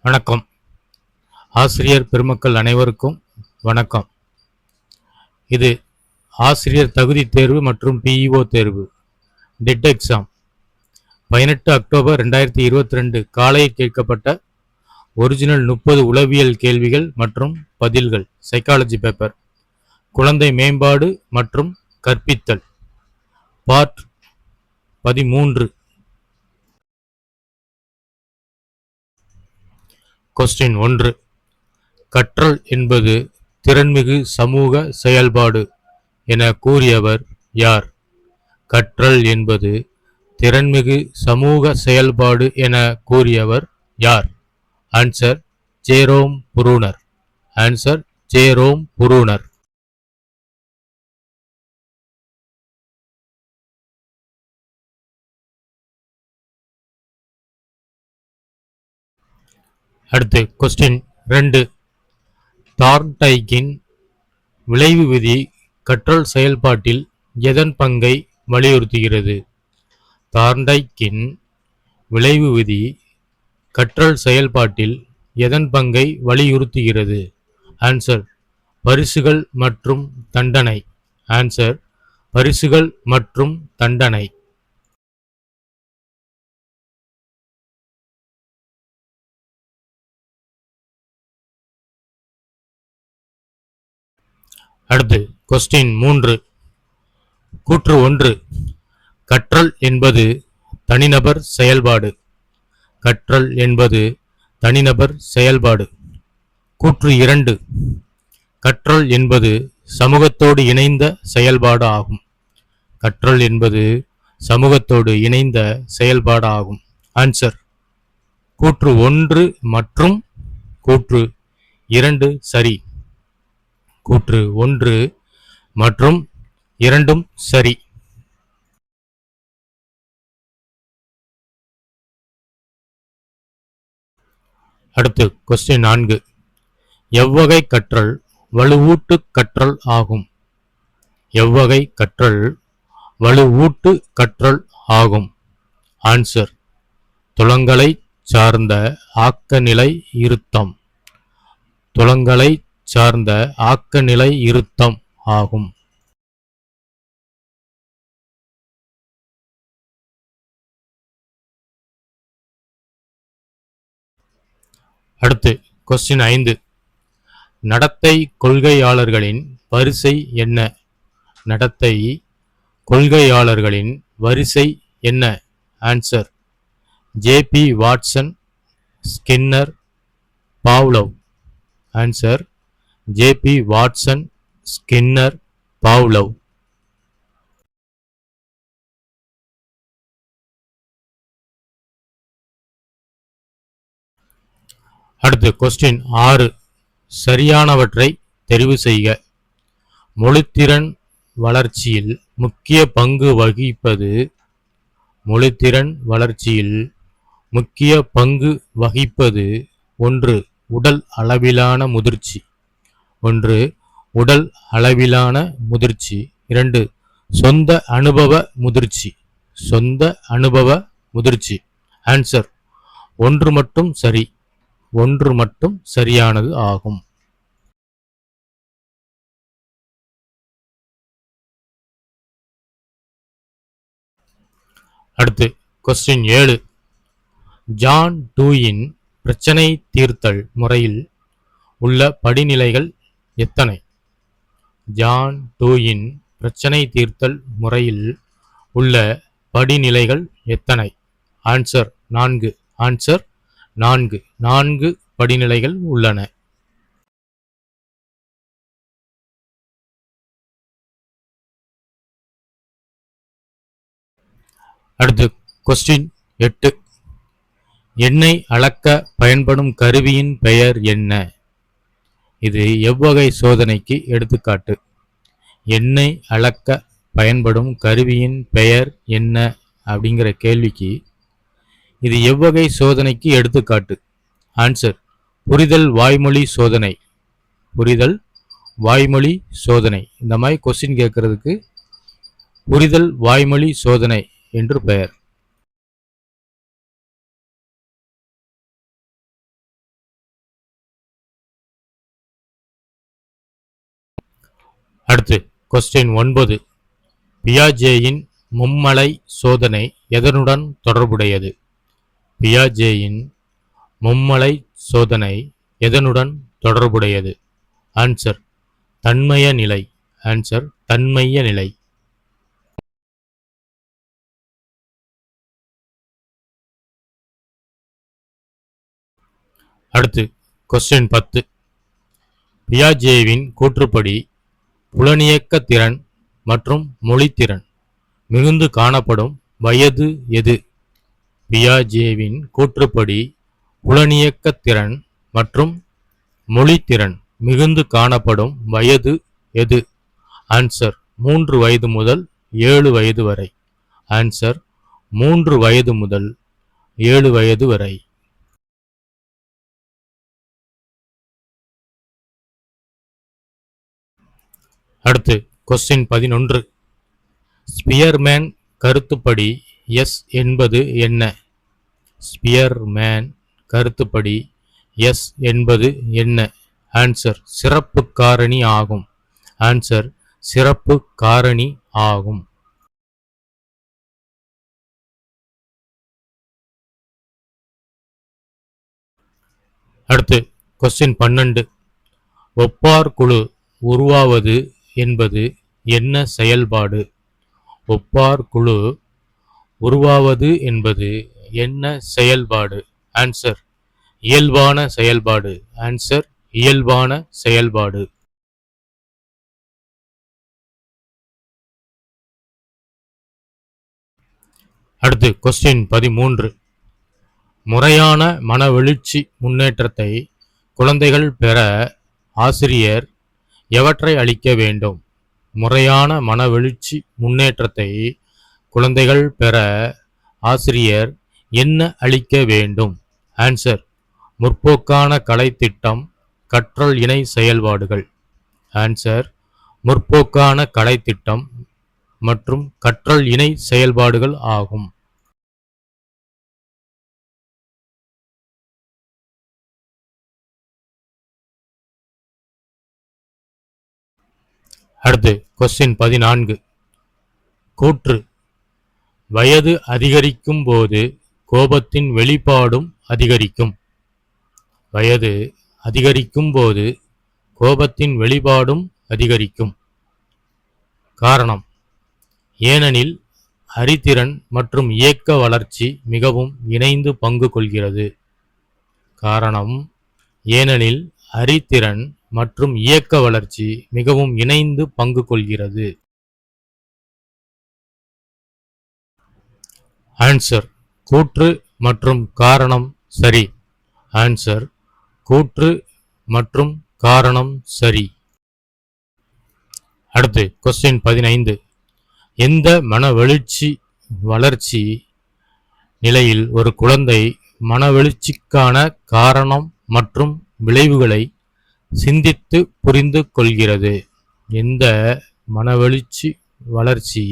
வணக்கம். ஆசிரியர் பெருமக்கள் அனைவருக்கும் வணக்கம். இது ஆசிரியர் தகுதி தேர்வு மற்றும் பிஇஓ தேர்வு டெட் எக்ஸாம் 18 அக்டோபர் 2022 காலை கேட்கப்பட்ட ஒரிஜினல் 30 உளவியல் கேள்விகள் மற்றும் பதில்கள் சைக்காலஜி பேப்பர் குழந்தை மேம்பாடு மற்றும் கற்பித்தல் பார்ட் 13. கொஸ்டின் 1. கற்றல் என்பது திறன்மிகு சமூக செயல்பாடு என கூறியவர் யார்? கற்றல் என்பது திறன்மிகு சமூக செயல்பாடு என கூறியவர் யார்? Answer Jerome Bruner. Answer Jerome Bruner. அடுத்து கொஸ்டின் 2. தார்ன்டைக்கின் விளைவு விதி கற்றல் செயல்பாட்டில் எதன் பங்கை வலியுறுத்துகிறது? தார்ன்டைக்கின் விளைவு விதி கற்றல் செயல்பாட்டில் எதன் பங்கை வலியுறுத்துகிறது? ஆன்சர் பரிசுகள் மற்றும் தண்டனை. ஆன்சர் பரிசுகள் மற்றும் தண்டனை. அடுத்து கொஸ்டின் 3. கூற்று 1. கற்றல் என்பது தனிநபர் செயல்பாடு. கற்றல் என்பது தனிநபர் செயல்பாடு. கூற்று 2. கற்றல் என்பது சமூகத்தோடு இணைந்த செயல்பாடு ஆகும். கற்றல் என்பது சமூகத்தோடு இணைந்த செயல்பாடு ஆகும். ஆன்சர் கூற்று 1 மற்றும் கூற்று 2 சரி. கூற்று 1 மற்றும் 2 சரி. அடுத்து கொஸ்டின் 4. எவ்வகை கற்றல் வலுவூட்டு கற்றல் ஆகும்? எவ்வகை கற்றல் வலுவூட்டு கற்றல் ஆகும்? ஆன்சர் துலங்கலை சார்ந்த ஆக்கநிலை இருத்தம். துலங்கலை சார்ந்த ஆக்கநிலை இருத்தம் ஆகும். அடுத்து கொஸ்டின் 5. நடத்தை கொள்கையாளர்களின் வரிசை என்ன? நடத்தை கொள்கையாளர்களின் வரிசை என்ன? Answer J B Watson, Skinner, Pavlov. Answer J B Watson, Skinner, Pavlov. அடுத்து கொஸ்டின் 6. சரியானவற்றை தெரிவு செய்க. மொழித்திறன் வளர்ச்சியில் முக்கிய பங்கு வகிப்பது. மொழித்திறன் வளர்ச்சியில் முக்கிய பங்கு வகிப்பது 1. உடல் அளவிலான முதிர்ச்சி. 1. உடல் அளவிலான முதிர்ச்சி. 2. சொந்த அனுபவ முதிர்ச்சி. சொந்த அனுபவ முதிர்ச்சி. ஆன்சர் 1 மட்டும் சரி. 1 மட்டும் சரியானது ஆகும். அடுத்து கொஸ்டின் 7. ஜான் டூயின் பிரச்சனை தீர்த்தல் முறையில் உள்ள படிநிலைகள் எத்தனை? ஜான் டூயின் பிரச்சனை தீர்த்தல் முறையில் உள்ள படிநிலைகள் எத்தனை? ஆன்சர் 4. ஆன்சர் 4. 4 படிநிலைகள் உள்ளன. அடுத்து கொஸ்டின் 8. எண்ணை அளக்க பயன்படும் கருவியின் பெயர் என்ன? இது எவ்வகை சோதனைக்கு எடுத்துக்காட்டு? எண்ணை அளக்க பயன்படும் கருவியின் பெயர் என்ன அப்படிங்கிற கேள்விக்கு இது எவ்வகை சோதனைக்கு எடுத்துக்காட்டு? ஆன்சர் புரிதல் வாய்மொழி சோதனை. புரிதல் வாய்மொழி சோதனை. இந்த மாதிரி கொஸ்டின் கேட்கறதுக்கு புரிதல் வாய்மொழி சோதனை என்று பெயர். அடுத்து கொஸ்டின் 9. பியாஜேயின் மும்மலை சோதனை எதனுடன் தொடர்புடையது? பியாஜேயின் மும்மலை சோதனை எதனுடன் தொடர்புடையது? ஆன்சர் தன்மைய நிலை. ஆன்சர் தன்மைய நிலை. அடுத்து கொஸ்டின் 10. பியாஜேவின் கூற்றுப்படி புலனியக்க திறன் மற்றும் மொழித்திறன் மிகுந்து காணப்படும் வயது எது? பியாஜேவின் கூற்றுப்படி புலனியக்க திறன் மற்றும் மொழித்திறன் மிகுந்து காணப்படும் வயது எது? ஆன்சர் 3 வயது முதல் 7 வயது வரை. ஆன்சர் 3 வயது முதல் 7 வயது வரை. அடுத்து கொஸ்டின் 11. ஸ்பியர்மேன் கருத்துப்படி எஸ் என்பது என்ன? ஸ்பியர்மேன் கருத்துப்படி எஸ் என்பது என்ன? ஆன்சர் சிறப்பு காரணி ஆகும். ஆன்சர் சிறப்பு காரணி ஆகும். அடுத்து கொஸ்டின் 12. ஒப்பார் குழு உருவாவது என்பது என்ன செயல்பாடு? ஒப்பார் குழு உருவாவது என்பது என்ன செயல்பாடு? ஆன்சர் இயல்பான செயல்பாடு. ஆன்சர் இயல்பான செயல்பாடு. அடுத்து கொஸ்டின் 13. முறையான மனவெழுச்சி முன்னேற்றத்தை குழந்தைகள் பெற ஆசிரியர் எவற்றை அளிக்க வேண்டும்? முறையான மனவெழுச்சி முன்னேற்றத்தை குழந்தைகள் பெற ஆசிரியர் என்ன அளிக்க வேண்டும்? ஆன்சர் முற்போக்கான கலைத்திட்டம், கற்றல் இணை செயல்பாடுகள். ஆன்சர் முற்போக்கான கலைத்திட்டம் மற்றும் கற்றல் இணை செயல்பாடுகள் ஆகும். அடுத்து கொஸ்டின் 14. கூற்று வயது அதிகரிக்கும் போது கோபத்தின் வெளிப்பாடும் அதிகரிக்கும். வயது அதிகரிக்கும் போது கோபத்தின் வெளிப்பாடும் அதிகரிக்கும். காரணம் ஏனெனில் அறிதிறன் மற்றும் இயக்க வளர்ச்சி மிகவும் இணைந்து பங்கு கொள்கிறது. காரணம் ஏனெனில் அறிதிறன் மற்றும் இயக்க வளர்ச்சி மிகவும் இணைந்து பங்கு கொள்கிறது. ஆன்சர் கூற்று மற்றும் காரணம் சரி. ஆன்சர் கூற்று மற்றும் காரணம் சரி. அடுத்து கொஸ்டின் 15. எந்த மனவெழுச்சி வளர்ச்சி நிலையில் ஒரு குழந்தை மனவெழுச்சிக்கான காரணம் மற்றும் விளைவுகளை சிந்தித்து புரிந்து கொள்கிறது? எந்த மனவெழுச்சி வளர்ச்சி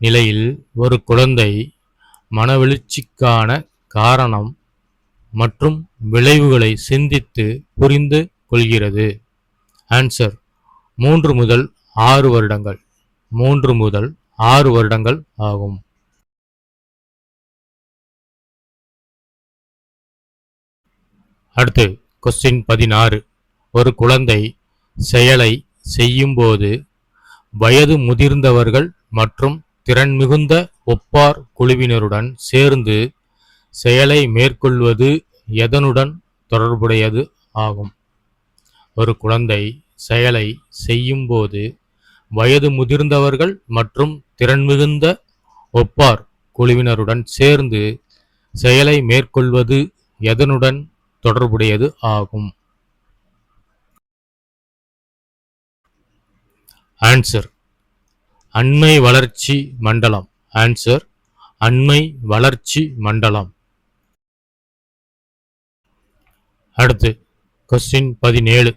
நிலையில் ஒரு குழந்தை மனவெழுச்சிக்கான காரணம் மற்றும் விளைவுகளை சிந்தித்து புரிந்து கொள்கிறது? ஆன்சர் 3 முதல் 6 வருடங்கள். 3 முதல் 6 வருடங்கள் ஆகும். அடுத்து கொஸ்டின் 16. ஒரு குழந்தை செயலை செய்யும்போது வயது முதிர்ந்தவர்கள் மற்றும் திறன் மிகுந்த ஒப்பார் குழுவினருடன் சேர்ந்து செயலை மேற்கொள்வது எதனுடன் தொடர்புடையது ஆகும்? ஒரு குழந்தை செயலை செய்யும்போது வயது முதிர்ந்தவர்கள் மற்றும் திறன் மிகுந்த ஒப்பார் குழுவினருடன் சேர்ந்து செயலை மேற்கொள்வது எதனுடன் தொடர்புடையது ஆகும்? ஆன்சர் அண்மை வளர்ச்சி மண்டலம். ஆன்சர் அண்மை வளர்ச்சி மண்டலம். அடுத்து கொஸ்டின் 17.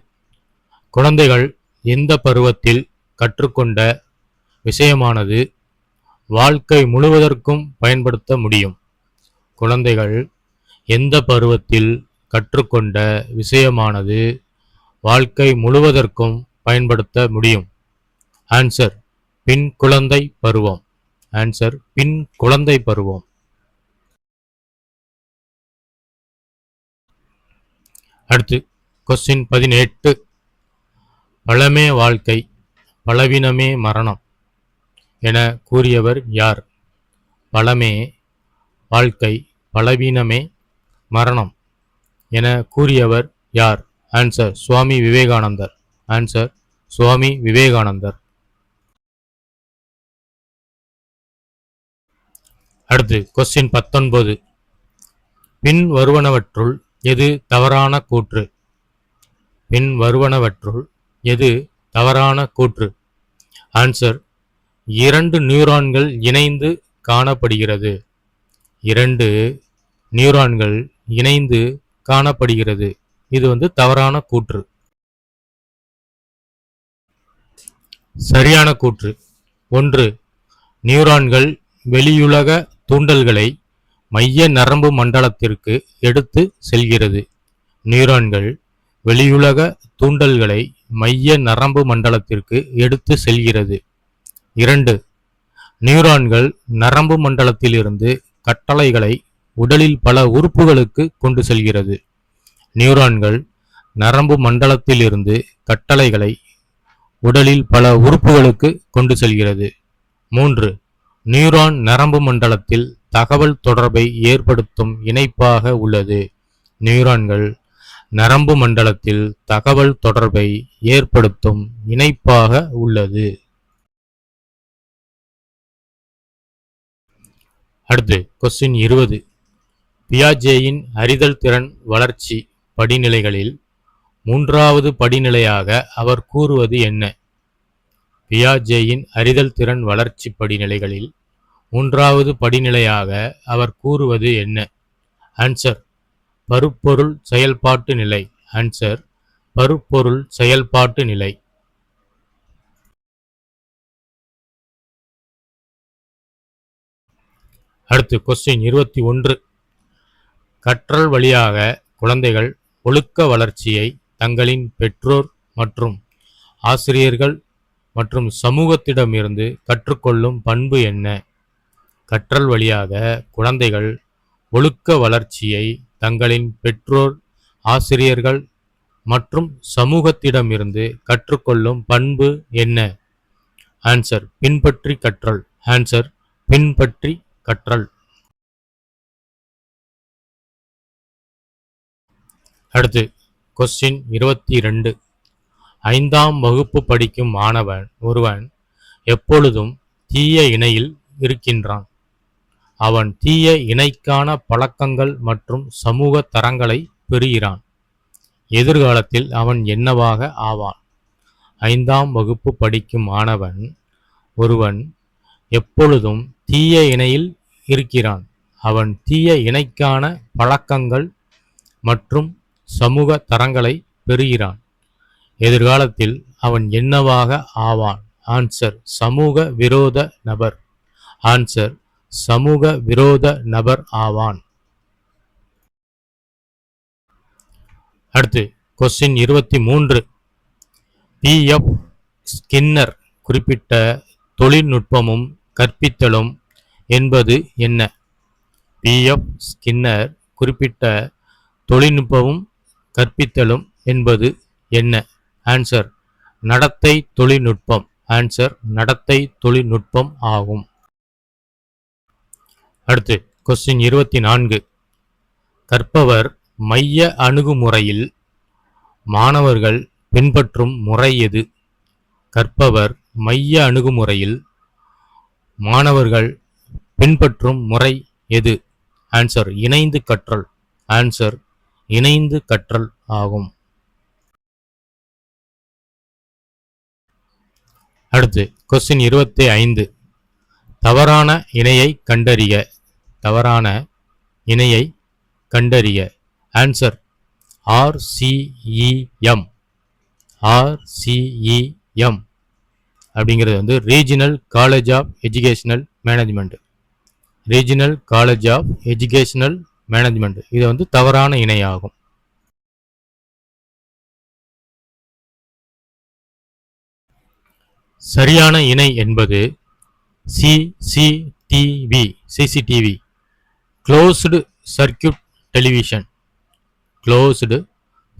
குழந்தைகள் எந்த பருவத்தில் கற்றுக்கொண்ட விஷயமானது வாழ்க்கை முழுவதற்கும் பயன்படுத்த முடியும்? குழந்தைகள் எந்த பருவத்தில் கற்றுக்கொண்ட விஷயமானது வாழ்க்கை முழுவதற்கும் பயன்படுத்த முடியும்? ஆன்சர் பின் குழந்தை பருவம். ஆன்சர் பின் குழந்தை பருவம். அடுத்து கொஸ்டின் 18. பழமே வாழ்க்கை பலவீனமே மரணம் என கூறியவர் யார்? பழமே வாழ்க்கை பலவீனமே மரணம் என கூறியவர் யார்? ஆன்சர் சுவாமி விவேகானந்தர். ஆன்சர் சுவாமி விவேகானந்தர். அடுத்து கொஸ்டின் 19. பின் வருவனவற்றுள் எது தவறான கூற்று? பின் வருவனவற்றுள் எது தவறான கூற்று? ஆன்சர் 2 நியூரான்கள் இணைந்து காணப்படுகிறது. 2 நியூரான்கள் இணைந்து காணப்படுகிறது. இது தவறான கூற்று. சரியான கூற்று. 1. நியூரான்கள் வெளியுலக தூண்டல்களை மைய நரம்பு மண்டலத்திற்கு எடுத்து செல்கிறது. நியூரான்கள் வெளியுலக தூண்டல்களை மைய நரம்பு மண்டலத்திற்கு எடுத்து செல்கிறது. 2. நியூரான்கள் நரம்பு மண்டலத்திலிருந்து கட்டளைகளை உடலில் பல உறுப்புகளுக்கு கொண்டு செல்கிறது. நியூரான்கள் நரம்பு மண்டலத்திலிருந்து கட்டளைகளை உடலில் பல உறுப்புகளுக்கு கொண்டு செல்கிறது. 3. நியூரான் நரம்பு மண்டலத்தில் தகவல் தொடர்பை ஏற்படுத்தும் இணைப்பாக உள்ளது. நியூரான்கள் நரம்பு மண்டலத்தில் தகவல் தொடர்பை ஏற்படுத்தும் இணைப்பாக உள்ளது. அடுத்து கொஸ்டின் 20. பியாஜேயின் அறிதல் திறன் வளர்ச்சி படிநிலைகளில் 3வது படிநிலையாக அவர் கூறுவது என்ன? பியாஜேயின் அறிதல் திறன் வளர்ச்சி படிநிலைகளில் 3வது படிநிலையாக அவர் கூறுவது என்ன? ஆன்சர் பருப்பொருள் செயல்பாட்டு நிலை. ஆன்சர் பருப்பொருள் செயல்பாட்டு நிலை. அடுத்து கொஸ்டின் 21. கற்றல் வழியாக குழந்தைகள் ஒழுக்க வளர்ச்சியை தங்களின் பெற்றோர் மற்றும் ஆசிரியர்கள் மற்றும் சமூகத்திடமிருந்து கற்றுக்கொள்ளும் பண்பு என்ன? கற்றல் வழியாக குழந்தைகள் ஒழுக்க வளர்ச்சியை தங்களின் பெற்றோர், ஆசிரியர்கள் மற்றும் சமூகத்திடமிருந்து கற்றுக்கொள்ளும் பண்பு என்ன? ஆன்சர் பின்பற்றி கற்றல். ஆன்சர் பின்பற்றி கற்றல். அடுத்து கொஸ்டின் 22. 5ஆம் வகுப்பு படிக்கும் மாணவன் ஒருவன் எப்பொழுதும் தீய இணையில் இருக்கின்றான். அவன் தீய இணைக்கான பழக்கங்கள் மற்றும் சமூக தரங்களை பெறுகிறான். எதிர்காலத்தில் அவன் என்னவாக ஆவான்? 5ஆம் வகுப்பு படிக்கும் மாணவன் ஒருவன் எப்பொழுதும் தீய இணையில் இருக்கிறான். அவன் தீய இணைக்கான பழக்கங்கள் மற்றும் சமூக தரங்களை பெறுகிறான். எதிர்காலத்தில் அவன் என்னவாக ஆவான்? ஆன்சர் சமூக விரோத நபர். ஆன்சர் சமூக விரோத நபர் ஆவான். அடுத்து கொஸ்டின் 23. பி.எஃப். ஸ்கின்னர் குறிப்பிட்ட தொழில்நுட்பமும் கற்பித்தலும் என்பது என்ன? பி.எஃப். ஸ்கின்னர் குறிப்பிட்ட தொழில்நுட்பமும் கற்பித்தலும் என்பது என்ன? ஆன்சர் நடத்தை தொழில்நுட்பம். ஆன்சர் நடத்தை தொழில்நுட்பம் ஆகும். அடுத்து கொஸ்டின் 24. கற்பவர் மைய அணுகுமுறையில் மாணவர்கள் பின்பற்றும் முறை எது? கற்பவர் மைய அணுகுமுறையில் மாணவர்கள் பின்பற்றும் முறை எது? ஆன்சர் இணைந்து கற்றல். ஆன்சர் இணைந்து கற்றல் ஆகும். அடுத்து கொஸ்டின் 25. தவறான இணையை கண்டறிக. தவறான இணையை கண்டறிக. Answer RCEM. RCEM அப்படிங்கிறது regional college of educational management. Regional college of educational management. இது தவறான இணையாகும். சரியான இணை என்பது CCTV closed circuit television. Closed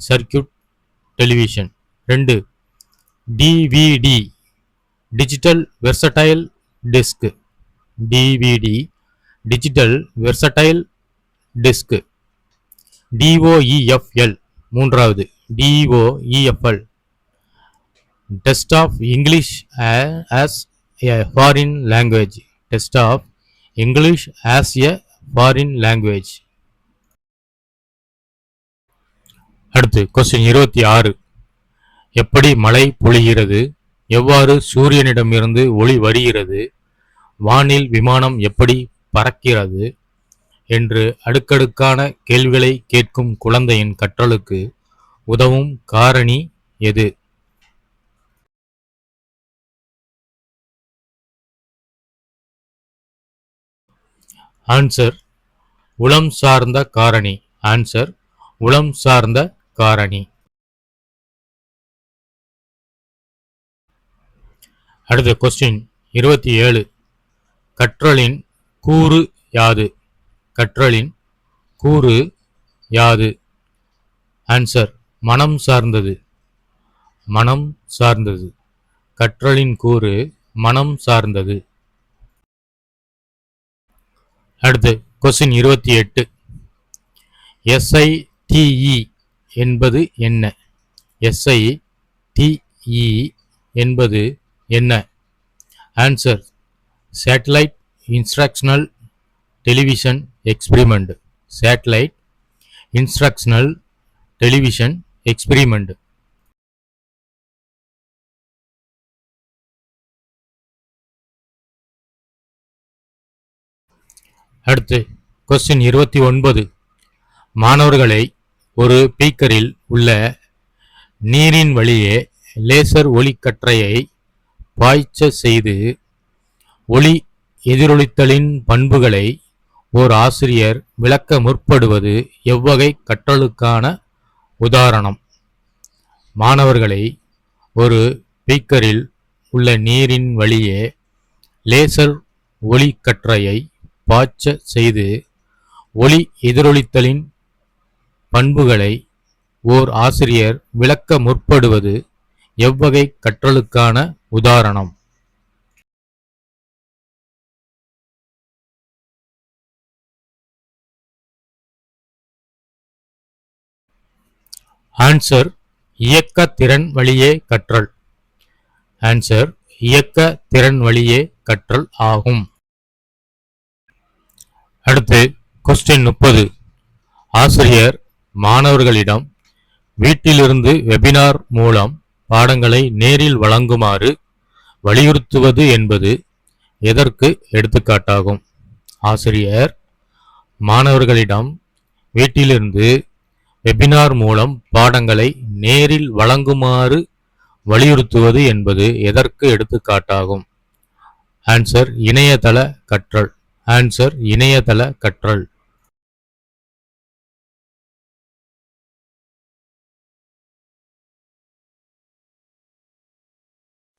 circuit television. 2. DVD digital versatile disc. DVD digital versatile disc. DOEFL. 3வது DOEFL Test of English as a foreign language. Test of English as a foreign language. அடுத்து question 26. எப்படி மழை பொழிகிறது? எவ்வாறு சூரியனிடமிருந்து ஒளி வருகிறது? வானில் விமானம் எப்படி பறக்கிறது? என்று அடுக்கடுக்கான கேள்விகளை கேட்கும் குழந்தையின் கற்றலுக்கு உதவும் காரணி எது? ஆன்சர் உளம் சார்ந்த காரணி. ஆன்சர் உளம் சார்ந்த காரணி. அடுத்த கொஸ்டின் 27. கற்றலின் கூறு யாது? கற்றலின் கூறு யாது? ஆன்சர் மனம் சார்ந்தது. மனம் சார்ந்தது. கற்றலின் கூறு மனம் சார்ந்தது. அடுத்து கொஸ்டின் 28. SITE என்பது என்ன? SITE என்பது என்ன? Answer satellite instructional television experiment. Satellite instructional television experiment. அடுத்து கொஸ்டின் 29. மாணவர்களை ஒரு பீக்கரில் உள்ள நீரின் வழியே லேசர் ஒளிக்கற்றையை பாய்ச்ச செய்து ஒளி எதிரொலித்தலின் பண்புகளை ஓர் ஆசிரியர் விளக்க முற்படுவது எவ்வகை கற்றலுக்கான உதாரணம்? மாணவர்களை ஒரு பீக்கரில் உள்ள நீரின் வழியே லேசர் ஒளிக்கற்றையை பாய்ச்ச செய்து ஒளி எதிரொலித்தலின் பண்புகளை ஓர் ஆசிரியர் விளக்க முற்படுவது எவ்வகை கற்றலுக்கான உதாரணம்? ஆன்சர் இயக்க திறன் வழியே கற்றல். ஆன்சர் இயக்க திறன் வழியே கற்றல் ஆகும். அடுத்து கொஸ்டின் 30. ஆசிரியர் மாணவர்களிடம் வீட்டிலிருந்து வெபினார் மூலம் பாடங்களை நேரில் வழங்குமாறு வலியுறுத்துவது என்பது எதற்கு எடுத்துக்காட்டாகும்? ஆசிரியர் மாணவர்களிடம் வீட்டிலிருந்து வெபினார் மூலம் பாடங்களை நேரில் வழங்குமாறு வலியுறுத்துவது என்பது எதற்கு எடுத்துக்காட்டாகும்? ஆன்சர் இணையதள கற்றல். ஆன்சர் இணையதள கற்றல்.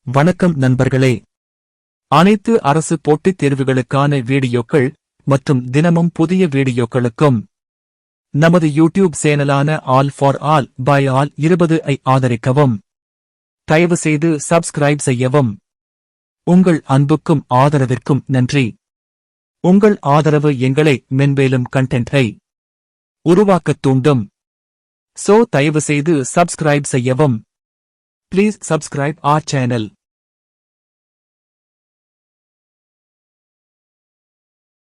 வணக்கம் நண்பர்களே. அனைத்து அரசு போட்டித் தேர்வுகளுக்கான வீடியோக்கள் மற்றும் தினமும் புதிய வீடியோக்களுக்கும் நமது யூடியூப் சேனலான all for all by all 20 ஆதரிக்கவும். தயவு செய்து சப்ஸ்கிரைப் செய்யவும். உங்கள் அன்புக்கும் ஆதரவிற்கும் நன்றி. உங்கள் ஆதரவு எங்களை மென்மேலும் கண்டென்ட்டை உருவாக்கத் தூண்டும். தயவு செய்து சப்ஸ்கிரைப் செய்யவும். Please subscribe our channel.